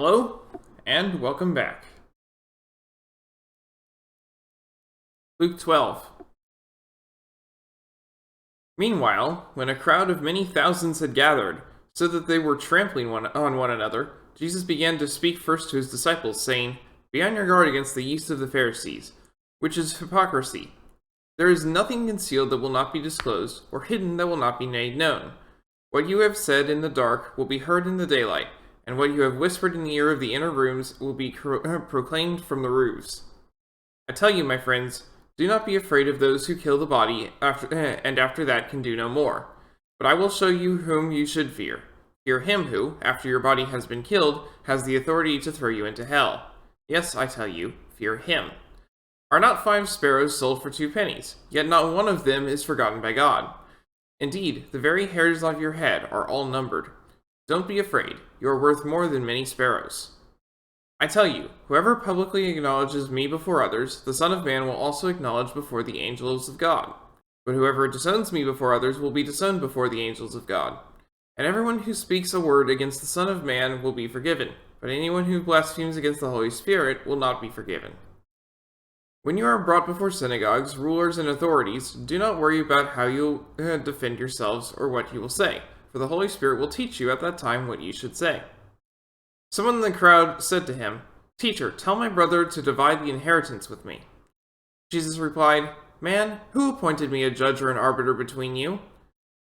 Hello, and welcome back. Luke 12. Meanwhile, when a crowd of many thousands had gathered, so that they were trampling on one another, Jesus began to speak first to his disciples, saying, "Be on your guard against the yeast of the Pharisees, which is hypocrisy. There is nothing concealed that will not be disclosed, or hidden that will not be made known. What you have said in the dark will be heard in the daylight, and what you have whispered in the ear of the inner rooms will be proclaimed from the roofs. I tell you, my friends, do not be afraid of those who kill the body and after that can do no more. But I will show you whom you should fear. Fear him who, after your body has been killed, has the authority to throw you into hell. Yes, I tell you, fear him. Are not 5 sparrows sold for 2 pennies? Yet not one of them is forgotten by God. Indeed, the very hairs of your head are all numbered. Don't be afraid, you are worth more than many sparrows. I tell you, whoever publicly acknowledges me before others, the Son of Man will also acknowledge before the angels of God. But whoever disowns me before others will be disowned before the angels of God. And everyone who speaks a word against the Son of Man will be forgiven, but anyone who blasphemes against the Holy Spirit will not be forgiven. When you are brought before synagogues, rulers, and authorities, do not worry about how you'll defend yourselves or what you will say, for the Holy Spirit will teach you at that time what you should say." Someone in the crowd said to him, "Teacher, tell my brother to divide the inheritance with me." Jesus replied, "Man, who appointed me a judge or an arbiter between you?"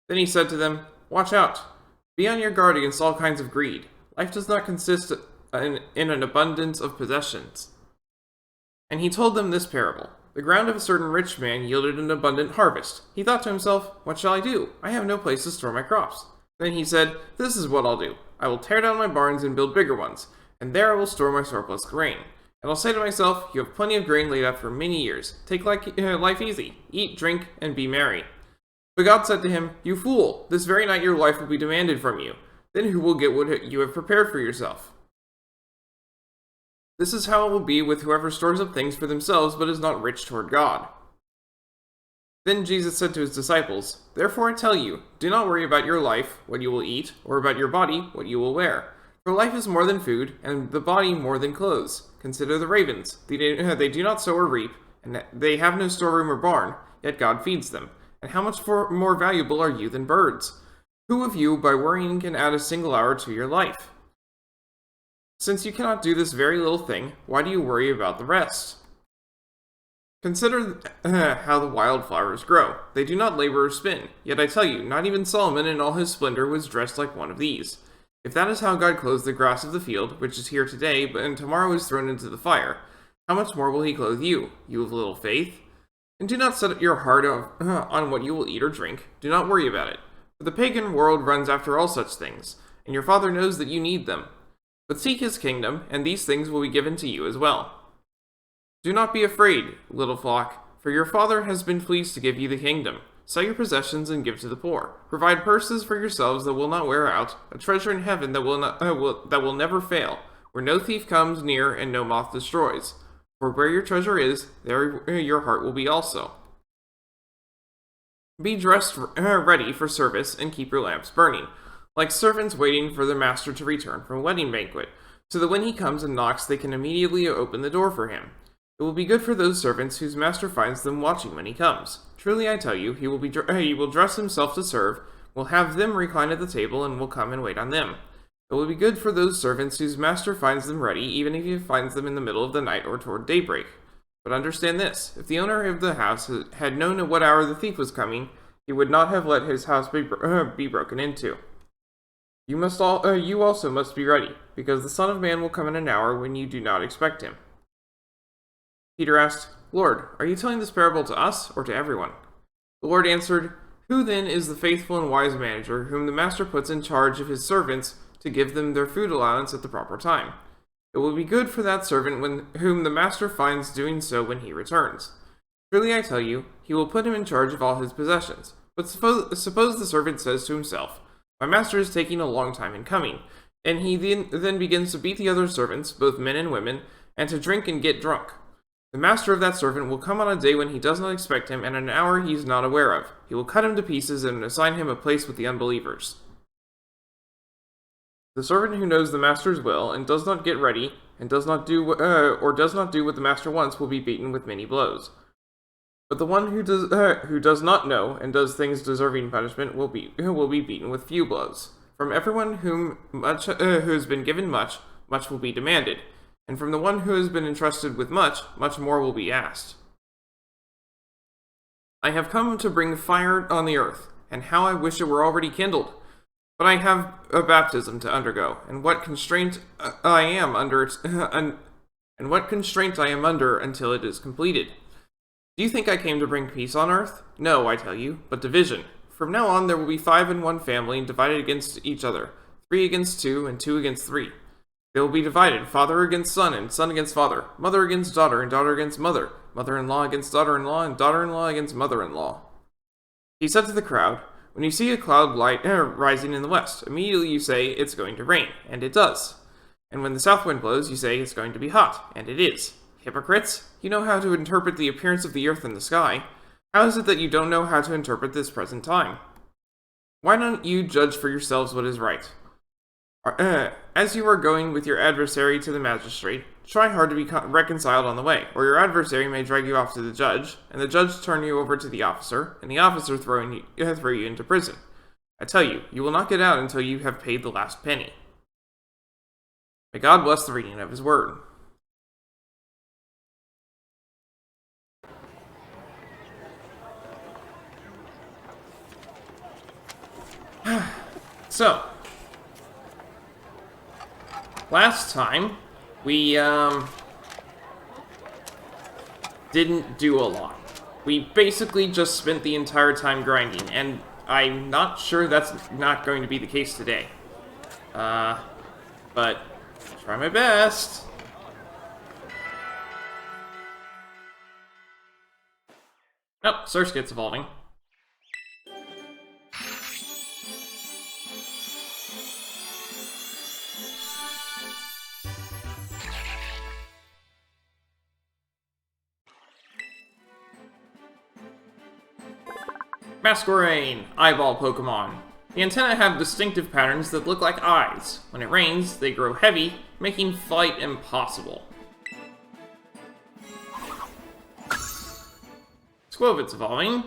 Then he said to them, "Watch out. Be on your guard against all kinds of greed. Life does not consist in an abundance of possessions." And he told them this parable. The ground of a certain rich man yielded an abundant harvest. He thought to himself, "What shall I do? I have no place to store my crops." Then he said, "This is what I'll do. I will tear down my barns and build bigger ones, and there I will store my surplus grain. And I'll say to myself, you have plenty of grain laid up for many years. Take life easy. Eat, drink, and be merry." But God said to him, "You fool, this very night your life will be demanded from you. Then who will get what you have prepared for yourself? This is how it will be with whoever stores up things for themselves but is not rich toward God." Then Jesus said to his disciples, "Therefore I tell you, do not worry about your life, what you will eat, or about your body, what you will wear. For life is more than food, and the body more than clothes. Consider the ravens. They do not sow or reap, and they have no storeroom or barn, yet God feeds them. And how much more valuable are you than birds? Who of you, by worrying, can add a single hour to your life? Since you cannot do this very little thing, why do you worry about the rest? Consider how the wildflowers grow. They do not labor or spin. Yet I tell you, not even Solomon in all his splendor was dressed like one of these. If that is how God clothes the grass of the field, which is here today, but tomorrow is thrown into the fire, how much more will he clothe you, you of little faith? And do not set your heart on what you will eat or drink. Do not worry about it. For the pagan world runs after all such things, and your Father knows that you need them. But seek his kingdom, and these things will be given to you as well. Do not be afraid, little flock, for your Father has been pleased to give you the kingdom. Sell your possessions and give to the poor. Provide purses for yourselves that will not wear out, a treasure in heaven that will never fail, where no thief comes near and no moth destroys. For where your treasure is, there your heart will be also. Be dressed ready for service and keep your lamps burning, like servants waiting for their master to return from a wedding banquet, so that when he comes and knocks, they can immediately open the door for him. It will be good for those servants whose master finds them watching when he comes. Truly I tell you, he will dress himself to serve, will have them recline at the table, and will come and wait on them. It will be good for those servants whose master finds them ready, even if he finds them in the middle of the night or toward daybreak. But understand this, if the owner of the house had known at what hour the thief was coming, he would not have let his house be broken into. You also must be ready, because the Son of Man will come in an hour when you do not expect him." Peter asked, "Lord, are you telling this parable to us or to everyone?" The Lord answered, "Who then is the faithful and wise manager whom the master puts in charge of his servants to give them their food allowance at the proper time? It will be good for that servant whom the master finds doing so when he returns. Truly I tell you, he will put him in charge of all his possessions. But suppose the servant says to himself, 'My master is taking a long time in coming,' and he then begins to beat the other servants, both men and women, and to drink and get drunk. The master of that servant will come on a day when he does not expect him, and an hour he is not aware of. He will cut him to pieces and assign him a place with the unbelievers." The servant who knows the master's will and does not get ready and does not do what the master wants will be beaten with many blows. But the one who does not know and does things deserving punishment will be beaten with few blows. From everyone who has been given much, much will be demanded, and from the one who has been entrusted with much, much more will be asked. I have come to bring fire on the earth, and how I wish it were already kindled. But I have a baptism to undergo, and what constraint I am under until it is completed. Do you think I came to bring peace on earth? No, I tell you, but division. From now on there will be 5 in one family, divided against each other, 3 against 2, and 2 against 3. They will be divided, father against son, and son against father, mother against daughter, and daughter against mother, mother-in-law against daughter-in-law, and daughter-in-law against mother-in-law. He said to the crowd, when you see a cloud rising in the west, immediately you say, it's going to rain, and it does. And when the south wind blows, you say, it's going to be hot, and it is. Hypocrites, you know how to interpret the appearance of the earth and the sky. How is it that you don't know how to interpret this present time? Why don't you judge for yourselves what is right? As you are going with your adversary to the magistrate, try hard to be reconciled on the way, or your adversary may drag you off to the judge, and the judge turn you over to the officer, and the officer throw you into prison. I tell you, you will not get out until you have paid the last penny. May God bless the reading of his word. So, last time, we, didn't do a lot. We basically just spent the entire time grinding, and I'm not sure that's not going to be the case today. But, try my best. Oh, Surskit's evolving. Masquerain, eyeball Pokemon. The antennae have distinctive patterns that look like eyes. When it rains, they grow heavy, making flight impossible. Squovit's evolving.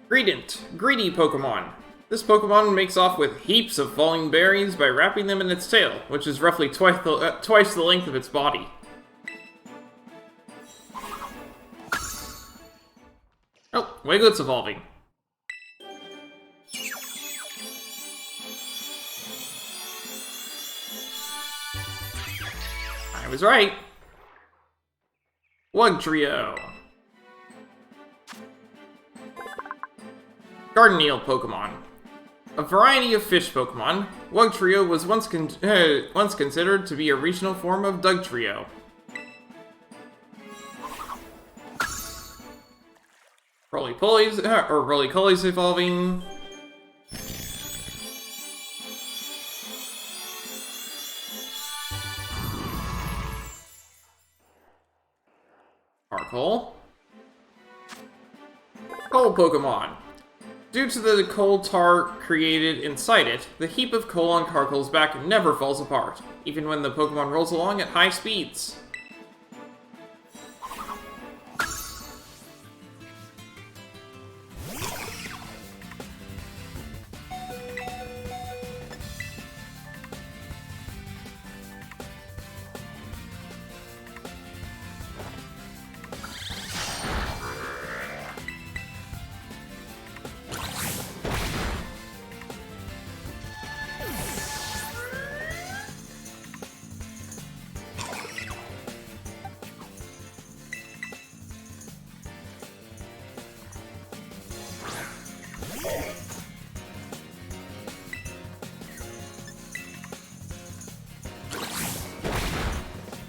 Greedent, greedy Pokemon. This Pokemon makes off with heaps of falling berries by wrapping them in its tail, which is roughly twice the length of its body. Oh, Wiglet's evolving. I was right. Wugtrio. Gardeneal Pokemon. A variety of fish Pokemon, Wugtrio was once considered to be a regional form of Dugtrio. Roly-Poly's evolving. Sparkle. Coal Pokemon. Due to the coal tar created inside it, the heap of coal on Carkle's back never falls apart, even when the Pokemon rolls along at high speeds.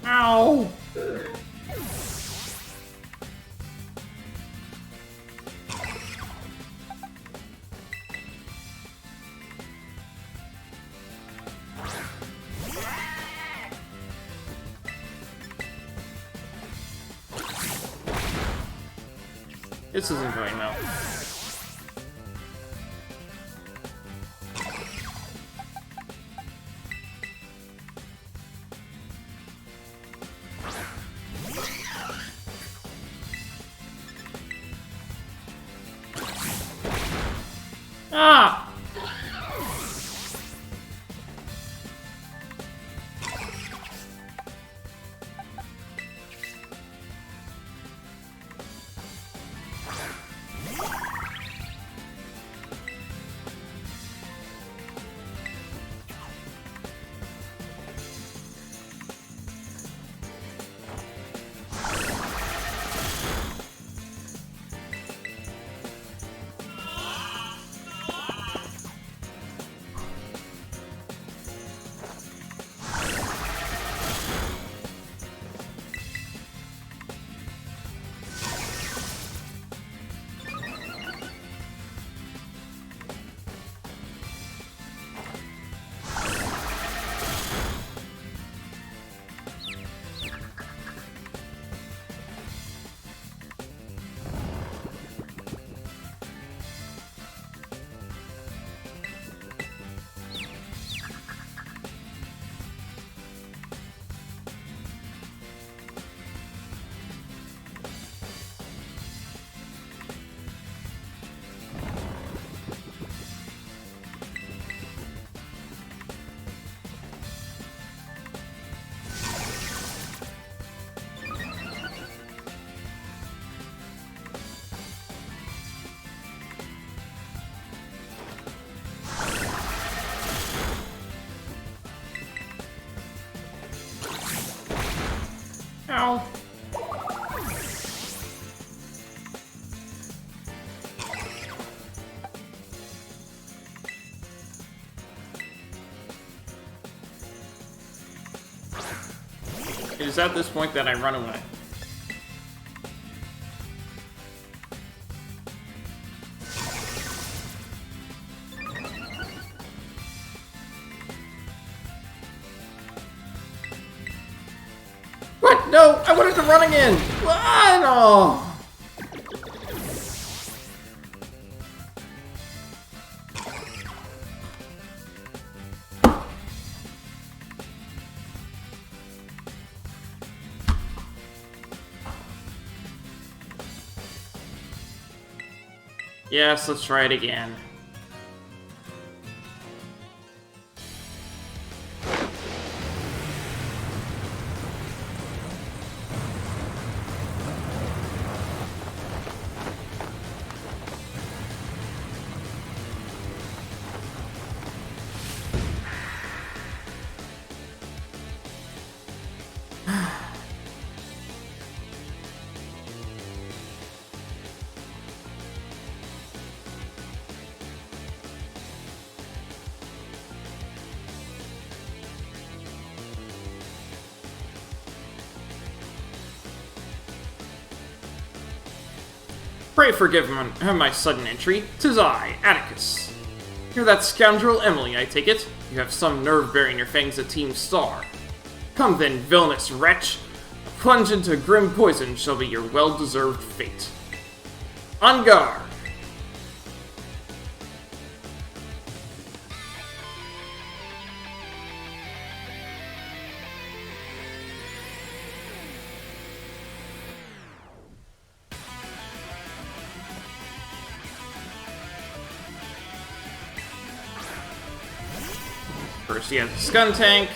Ow! This isn't going well. Ah! Ow. It is at this point that I run away. What? No! I wanted to run again! Ah, no! Yes, let's try it again. Pray forgive my sudden entry. 'Tis I, Atticus. You're that scoundrel Emily, I take it? You have some nerve bearing your fangs at Team Star. Come then, villainous wretch. A plunge into grim poison shall be your well-deserved fate. On guard! First he has a Scun Tank.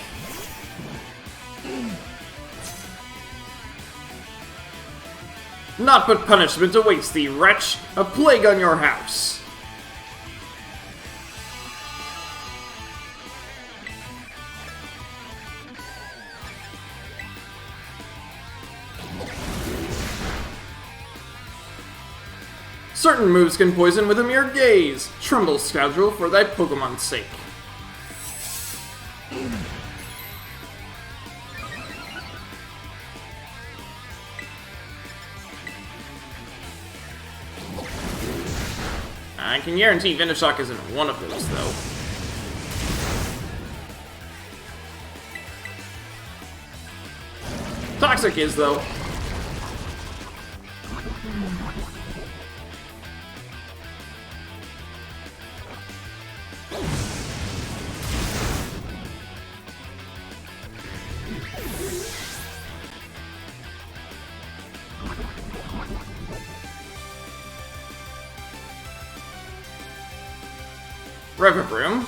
Naught but punishment awaits thee, wretch! A plague on your house! Certain moves can poison with a mere gaze. Tremble, scoundrel, for thy Pokemon's sake. I can guarantee Venoshock isn't one of those, though. Toxic is, though. Revavroom.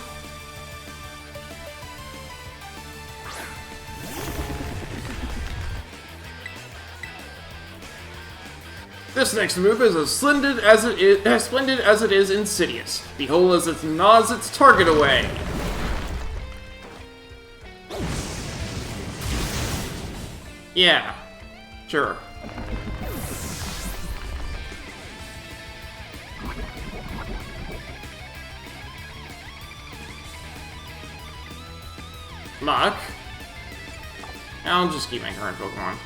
This next move is as splendid as it is insidious. Behold as it gnaws its target away. Yeah, sure. Mach. I'll just keep my current Pokemon.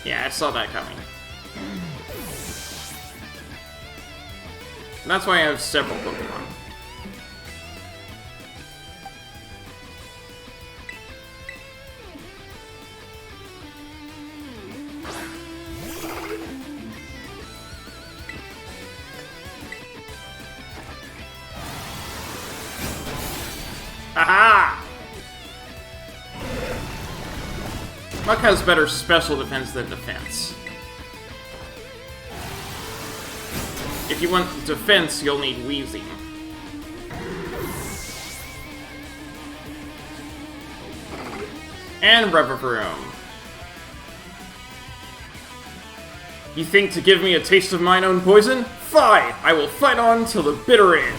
Yeah, I saw that coming. And that's why I have several Pokemon. Haha! Mach has better special defense than defense. If you want defense, you'll need Weezing. And Revavroom. You think to give me a taste of mine own poison? Fine! I will fight on till the bitter end.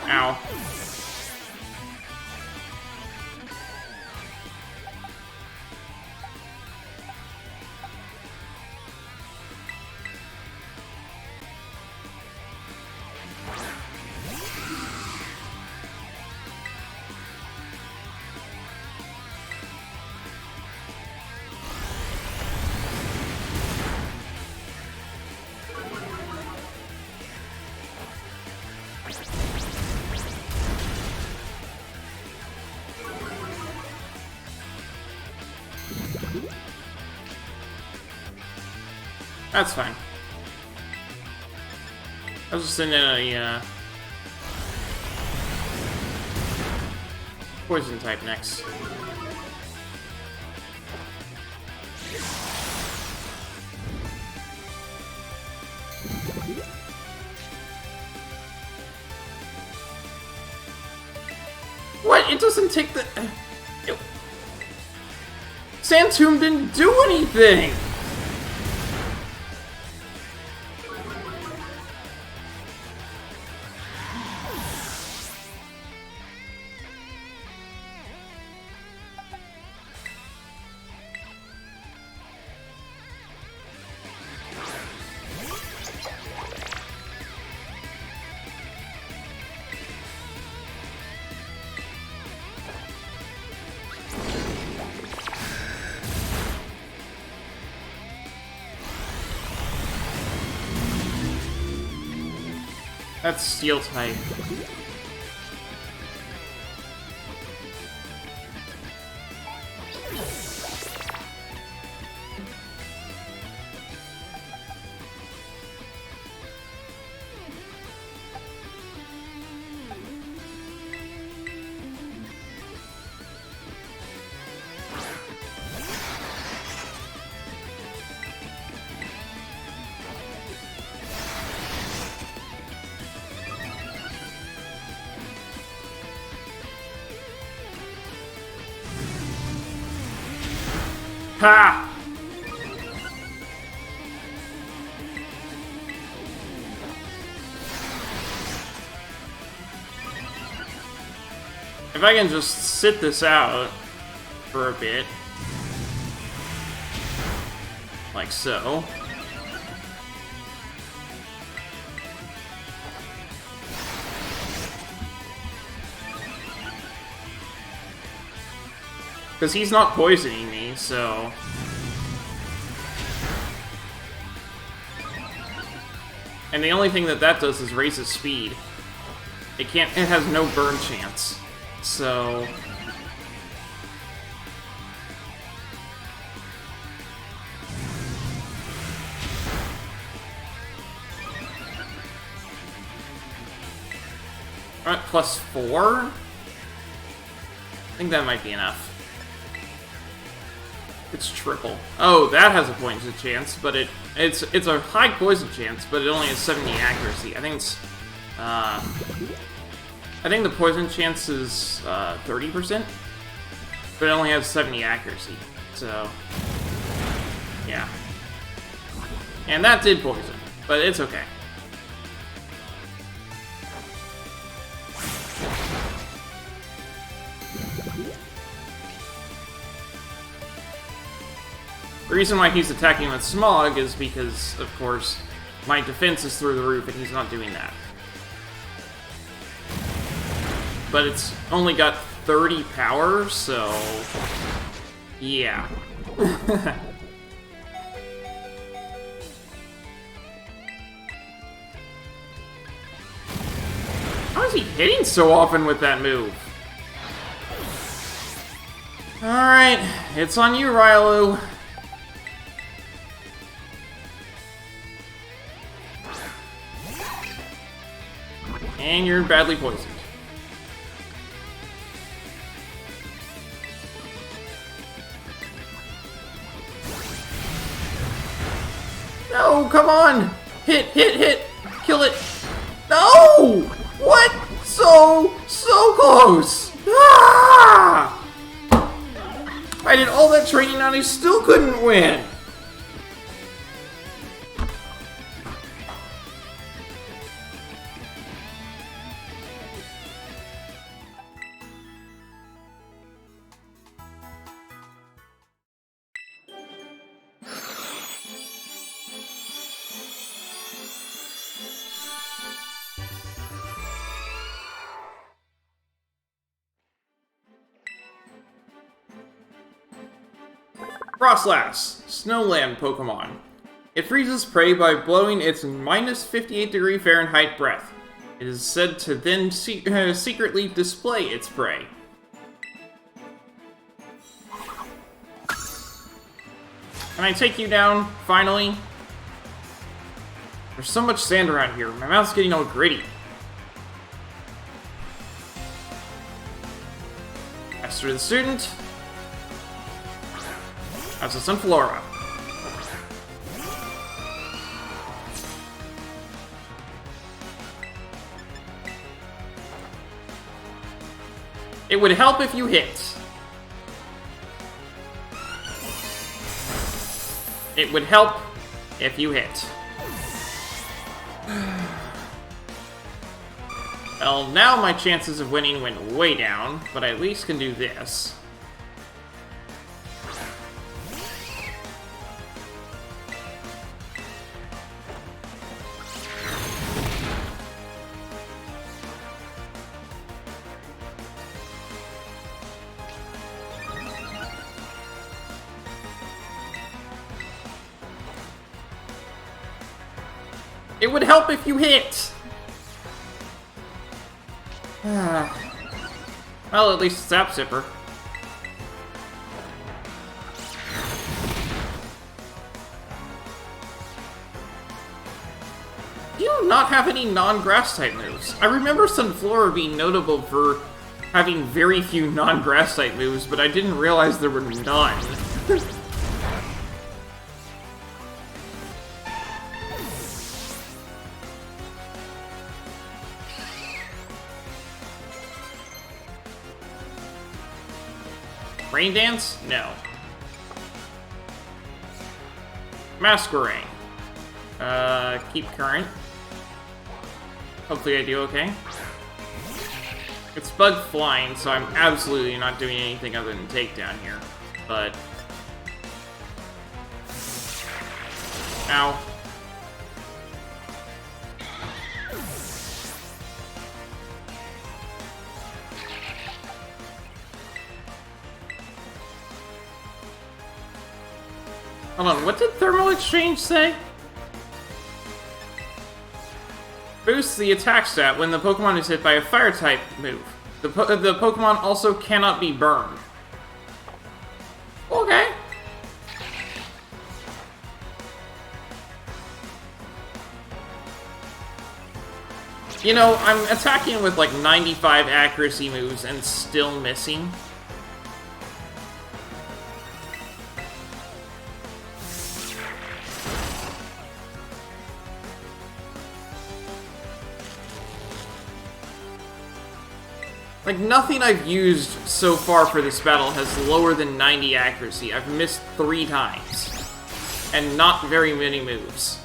Ow. That's fine. I was just in a poison type next. What? It doesn't take the... Santomb didn't do anything! That's Steel type. Ha! If I can just sit this out for a bit, like so. Because he's not poisoning me, so... And the only thing that does is raise his speed. It has no burn chance. So... Plus 4? I think that might be enough. It's triple. Oh, that has a poison chance, but it's a high poison chance, but it only has 70 accuracy. I think it's I think the poison chance is 30%, but it only has 70 accuracy. So yeah. And that did poison, but it's okay. The reason why he's attacking with Smog is because, of course, my defense is through the roof and he's not doing that. But it's only got 30 power, so... yeah. How is he hitting so often with that move? Alright, it's on you, Rylo. And you're badly poisoned. No, come on! Hit, hit, hit! Kill it! No! What? So close! Ah! I did all that training and I still couldn't win! Frostlass, Snowland Pokemon. It freezes prey by blowing its minus 58° Fahrenheit breath. It is said to then secretly display its prey. Can I take you down, finally? There's so much sand around here, my mouth's getting all gritty. Master the Student. That's a Sunflora. It would help if you hit. It would help if you hit. Well, now my chances of winning went way down, but I at least can do this. It would help if you hit! Well, at least Zap Zipper. Do you not have any non-grass type moves? I remember Sunflora being notable for having very few non-grass type moves, but I didn't realize there were none. Rain Dance? No. Masquerain. Keep current. Hopefully I do okay. It's bug flying, so I'm absolutely not doing anything other than takedown here. But... ow. Hold on, what did Thermal Exchange say? Boosts the attack stat when the Pokemon is hit by a Fire-type move. The Pokemon also cannot be burned. Okay. You know, I'm attacking with like 95 accuracy moves and still missing. Like, nothing I've used so far for this battle has lower than 90 accuracy. I've missed 3 times. And not very many moves.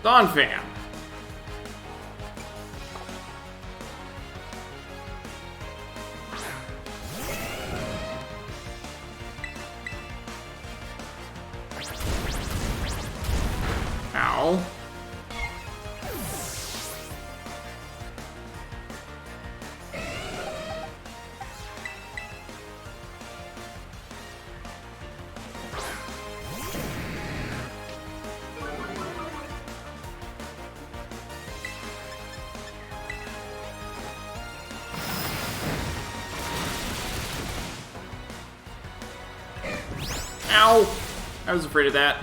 Donphan. Ow. Ow! I was afraid of that.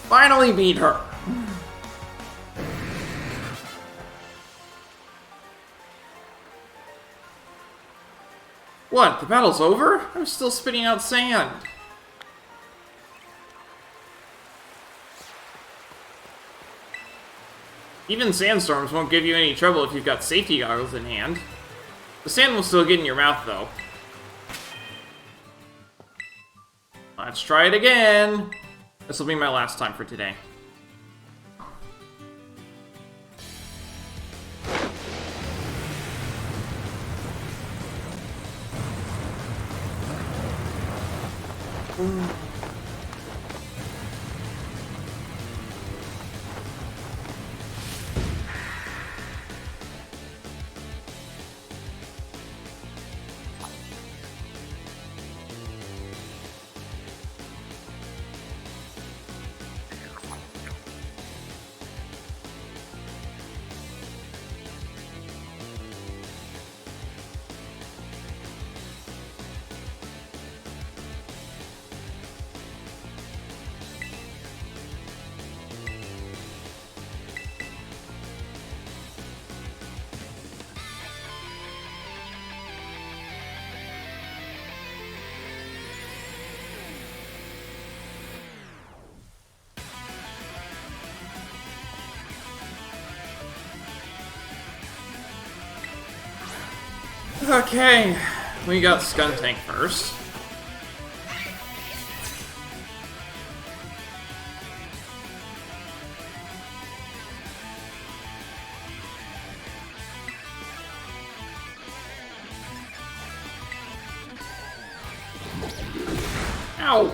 Finally beat her! What? The battle's over? I'm still spitting out sand. Even sandstorms won't give you any trouble if you've got safety goggles in hand. The sand will still get in your mouth, though. Let's try it again! This will be my last time for today. Okay, we got Skuntank first. Ow!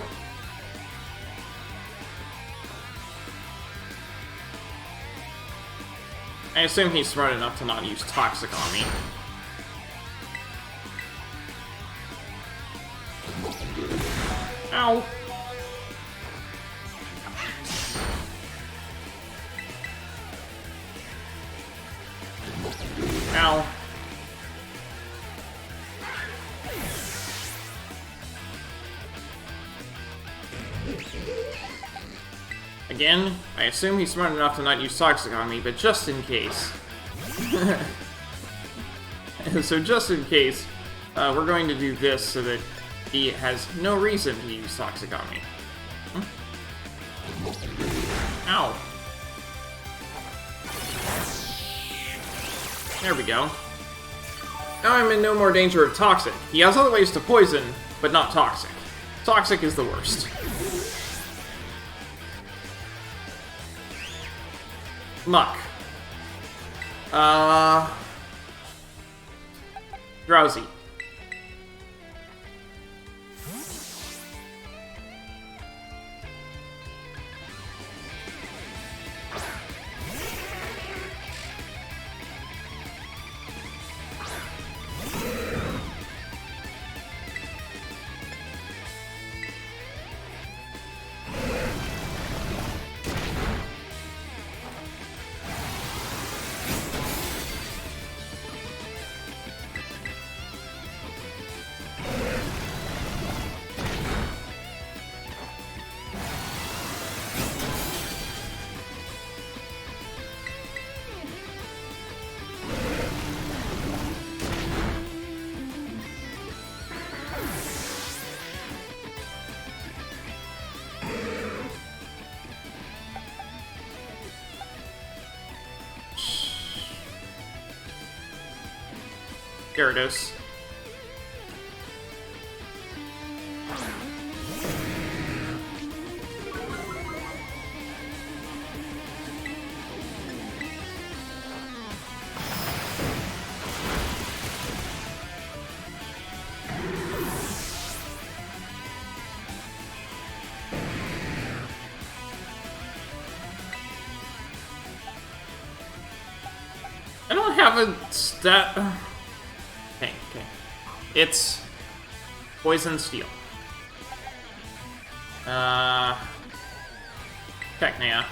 I assume he's smart enough to not use Toxic on me. Ow! Ow. Again, I assume he's smart enough to not use Toxic on me, but just in case. So just in case, we're going to do this so that he has no reason to use Toxic on me. Ow. There we go. Now I'm in no more danger of Toxic. He has other ways to poison, but not Toxic. Toxic is the worst. Muck. Drowsy. Gyarados. I don't have a stat. Okay. It's Poison Steel. Technia.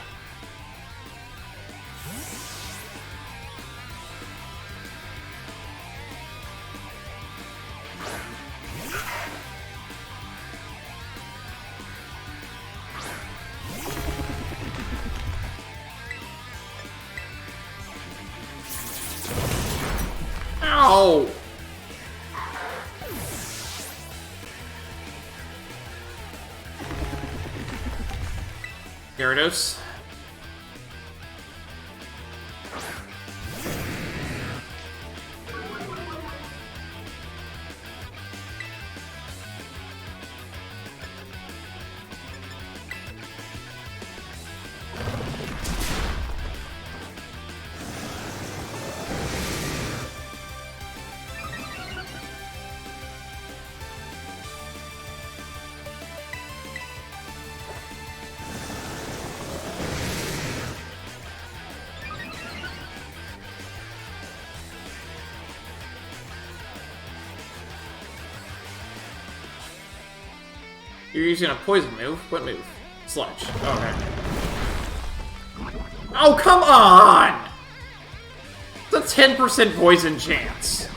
Ow! Gyarados. You're using a poison move? What move? Sludge. Okay. Oh, come on! It's a 10% poison chance.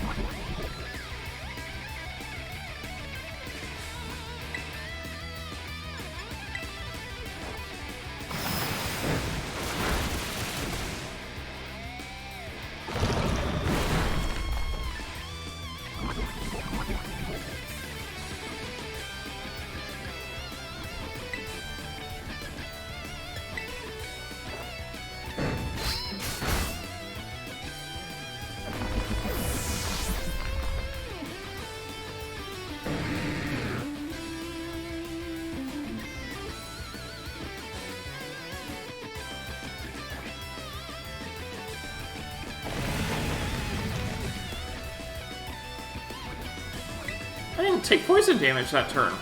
I didn't take poison damage that turn.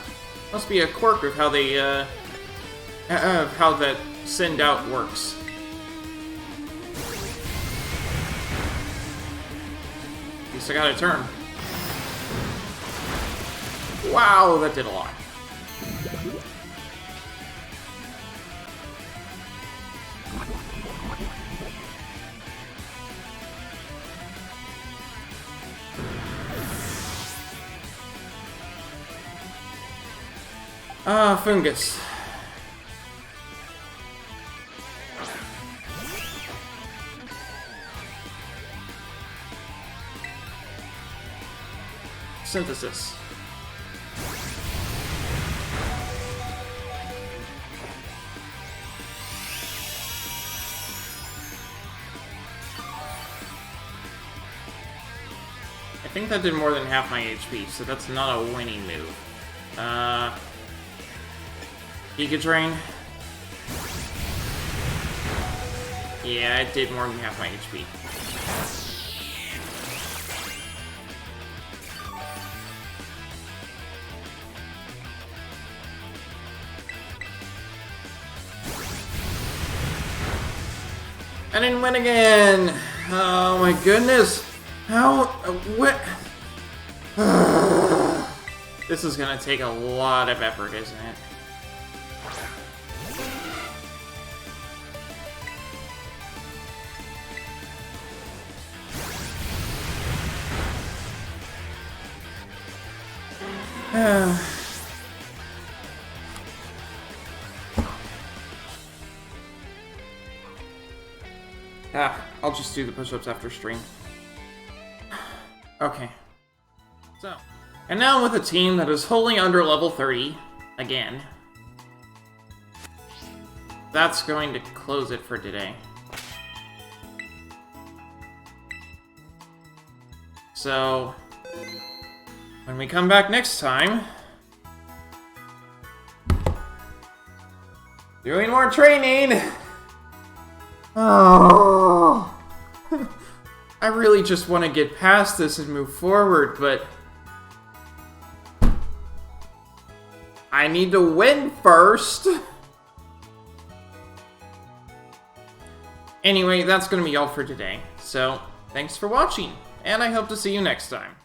Must be a quirk of how they, how that send out works. At least I got a turn. Wow, that did a lot. Fungus. Synthesis. I think that did more than half my HP, so that's not a winning move. Giga Drain. Yeah, it did more than half my HP. I didn't win again! Oh my goodness! How? What? This is gonna take a lot of effort, isn't it? I'll just do the push-ups after stream. Okay. So, and now with a team that is wholly under level 30, again. That's going to close it for today. So, when we come back next time, doing more training! Oh, I really just want to get past this and move forward, but I need to win first! Anyway, that's going to be all for today. So, thanks for watching, and I hope to see you next time.